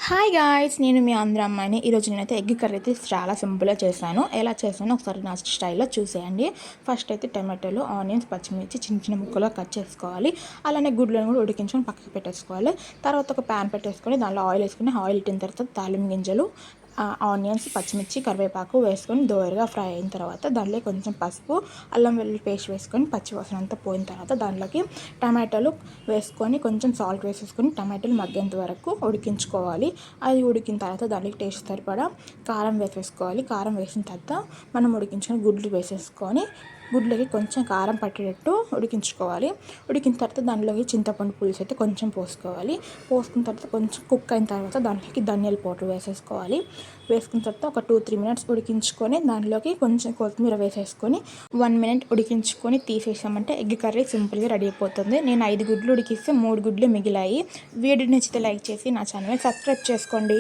Hi guys, నేను మీ ఆంధ్ర అమ్మాయిని. ఈరోజు నేనైతే ఎగ్ కర్రీ అయితే చాలా సింపుల్గా చేశాను. ఎలా చేశానో ఒకసారి నా స్టైల్లో చూసేయండి. ఫస్ట్ అయితే టమాటోలు, ఆనియన్స్, పచ్చిమిర్చి చిన్న చిన్న ముక్కలుగా కట్ చేసుకోవాలి. అలానే గుడ్లను కూడా ఉడికించుకొని పక్కకి పెట్టేసుకోవాలి. తర్వాత ఒక ప్యాన్ పెట్టేసుకొని దానిలో ఆయిల్ వేసుకొని, ఆయిల్ ఇట్టిన తర్వాత తాలింపు గింజలు, ఆనియన్స్, పచ్చిమిర్చి, కరివేపాకు వేసుకొని దోరగా ఫ్రై అయిన తర్వాత దాంట్లో కొంచెం పసుపు, అల్లం వెల్లుల్లి పేస్ట్ వేసుకొని పచ్చివాసన అంతా పోయిన తర్వాత దాంట్లోకి టమాటాలు వేసుకొని కొంచెం సాల్ట్ వేసేసుకొని టమాటాలు మగ్గేంత వరకు ఉడికించుకోవాలి. అది ఉడికిన తర్వాత దాంట్లోకి టేస్ట్ సరిపడా కారం వేసేసుకోవాలి. కారం వేసిన తర్వాత మనం ఉడికించుకొని గుడ్లు వేసేసుకొని గుడ్లకి కొంచెం కారం పట్టేటట్టు ఉడికించుకోవాలి. ఉడికిన తర్వాత దాంట్లోకి చింతపండు పులుసు అయితే కొంచెం పోసుకోవాలి. పోసుకున్న తర్వాత కొంచెం కుక్ అయిన తర్వాత దాంట్లోకి ధనియాల పౌడర్ వేసేసుకోవాలి. వేసుకున్న తర్వాత ఒక 2-3 మినిట్స్ ఉడికించుకొని దాంట్లోకి కొంచెం కొత్తిమీర వేసేసుకొని 1 మినిట్ ఉడికించుకొని తీసేసామంటే ఎగ్ కర్రీ సింపుల్గా రెడీ అయిపోతుంది. నేను 5 గుడ్లు ఉడికిస్తే 3 గుడ్లు మిగిలాయి. వీడియో నచ్చితే లైక్ చేసి నా ఛానల్ని సబ్స్క్రైబ్ చేసుకోండి.